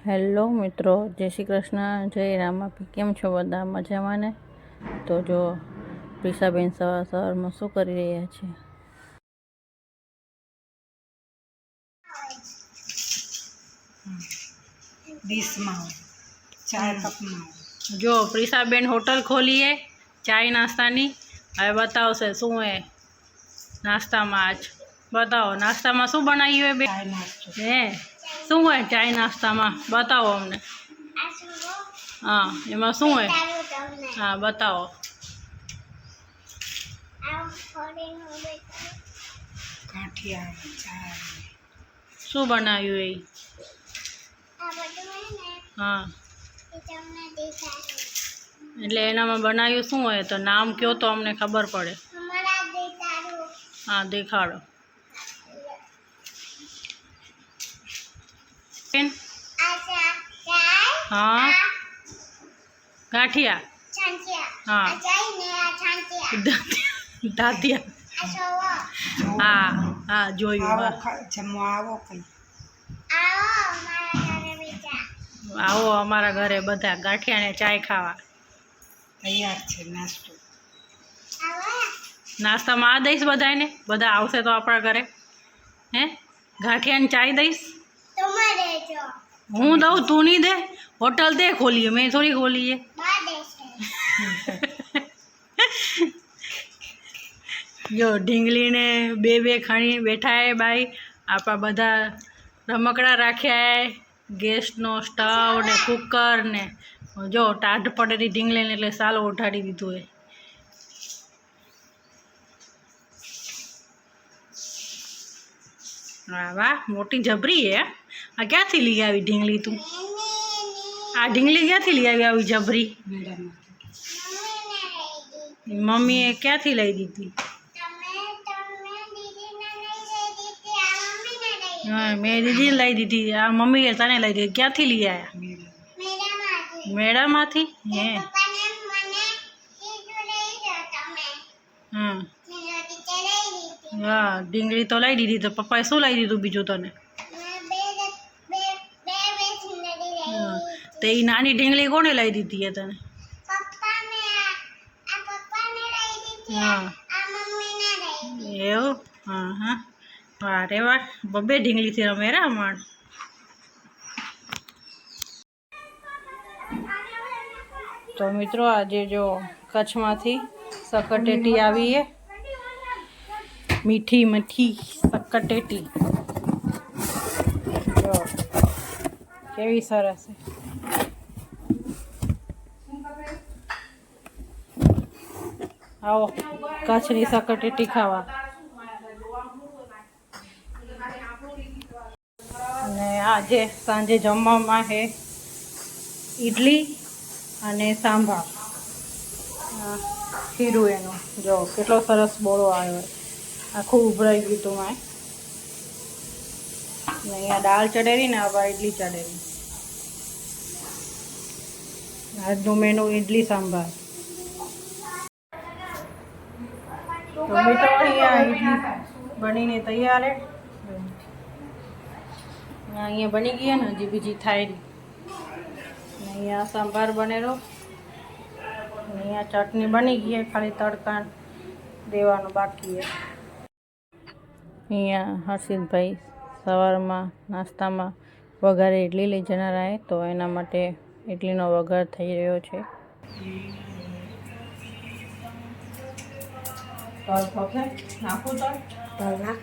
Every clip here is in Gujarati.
હેલો મિત્રો, જય શ્રી કૃષ્ણ, જય રામાપી. કેમ છો બધા? મજામાં ને? તો જો પ્રિશાબેન સવારમાં શું કરી રહ્યા છે? ડીશમાં ચાય કપમાં. જો પ્રિશાબેન હોટલ ખોલીએ ચાય નાસ્તાની. હવે બતાવશે શું હે નાસ્તામાં. આજ બતાવો નાસ્તામાં શું બનાવ્યું હે બે? ચાય નાસ્તો. હે શું હોય ચાય નાસ્તામાં? બતાવો અમને. હા, એમાં શું હોય? હા, બતાવો. ગાંઠિયા ચાય. શું બનાવ્યું એ? હા, એટલે એનામાં બનાવ્યું શું હોય? તો નામ કયો તો અમને ખબર પડે. હા, દેખાડો. હા, ગાંઠિયા. હા, દાંતિયા. હા હા, જોયું. હા, જમવા આવો કઈ. આવો અમારા ઘરે બધા ગાંઠિયા ને ચાય ખાવા. તૈયાર છે નાસ્તો. નાસ્તામાં આ દઈશ બધાને. બધા આવશે તો આપણા ઘરે હે ગાંઠિયા ને ચાય દઈશ. હું દઉં, તું નહીં દે. હોટલ દે ખોલીએ, મેં થોડી ખોલીએ. જો ઢીંગલીને બે ખણી બેઠા હે બાઈ. આપણા બધા રમકડા રાખ્યા હે. ગેસનો સ્ટવ ને કુકર ને જો ટાઢ પડેલી ઢીંગલીને એટલે સાલો ઉઠાડી દીધું હે. હા વાહ, મોટી જબરી હે. આ ક્યાંથી લઈ આવી ઢીંગલી તું? આ ઢીંગલી ક્યાંથી લઈ આવી આવી જબરી? મમ્મીએ ક્યાંથી લઈ દીધી? હા, મેં દીદી લઈ દીધી. આ મમ્મીએ તને લઈ દીધી. ક્યાંથી લઈ આવ્યા? મેળામાંથી? હે હા હા, ઢીંગલી તો લઈ દીધી. તો પપ્પાએ શું લઈ દીધું બીજું તને? તો એ નાની ઢીંગલી કોને લઈ દીધી એ તને? હા એવું? હા હા, વાહ રે વાહ. બબે ઢીંગલીથી રમે રે અમાણ. તો મિત્રો, આજે જો કચ્છમાંથી સકરટેટી આવી છે. મીઠી મીઠી સકરટેટી જો કેવી સરસ છે. આવો કચ્છની સકરટેટી ખાવા. અને આજે સાંજે જમવામાં છે ઈડલી અને સાંભાર. ખીરું એનું જો કેટલો સરસ બોળો આવ્યો. આખું ઉભરાઈ ગયું હતું માય. અહીંયા દાળ ચડેલી ને હવે ઈડલી ચડેલી. આજનું મેનુ ઈડલી સાંભાર. તો મિત્રો, અહીંયા ઈડલી બનીને તૈયાર હે. અહીંયા બની ગઈ ને હજી બીજી થાય. અહીંયા સાંભાર બનેલો. અહીંયા ચટણી બની ગઈ, ખાલી તડકા દેવાનું બાકી છે. અહીંયા હર્ષિતભાઈ સવારમાં નાસ્તામાં વઘારે ઇડલી લઈ જનારા હે, તો એના માટે ઇડલીનો વઘાર થઈ રહ્યો છે. તલ ખપે નાખું તલ નાખ.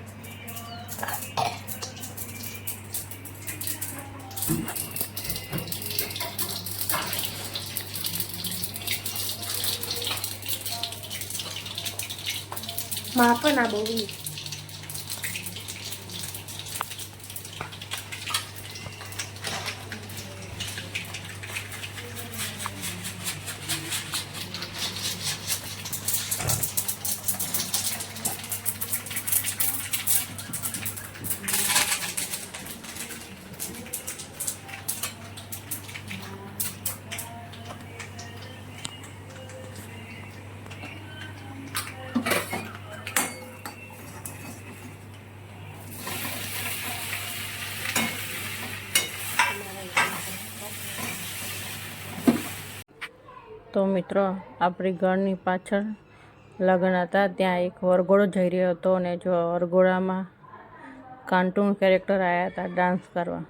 માપ ના બહુ. તો મિત્રો આપણી ઘરની પાછળ લગ્ન હતા, ત્યાં એક વરઘોડો જઈ રહ્યો હતો અને જો વરઘોડામાં કાર્ટૂન કેરેક્ટર આવ્યા હતા ડાન્સ કરવા,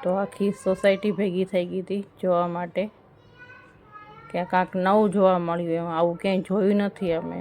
તો આખી સોસાયટી ભેગી થઈ ગઈ હતી જોવા માટે કે કાંઈક નવું જોવા મળ્યું. એમ આવું ક્યાંય જોયું નથી અમે.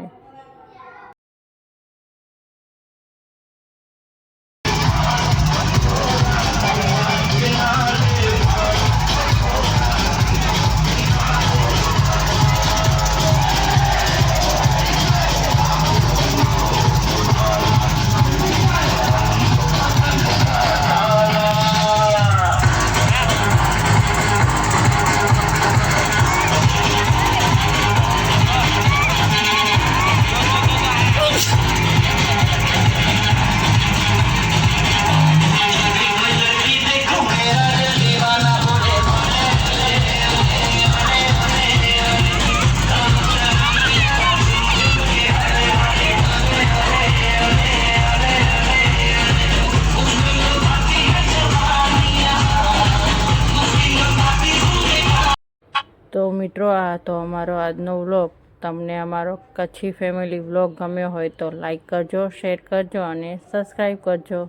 તો મિત્રો આ તો અમારો આજનો વ્લોગ. તમને અમારો કચ્છી ફેમિલી વ્લોગ ગમ્યો હોય તો લાઈક કરજો, શેર કરજો અને સબસ્ક્રાઈબ કરજો.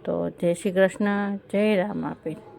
તો જય શ્રી કૃષ્ણ, જય રામ આપીર.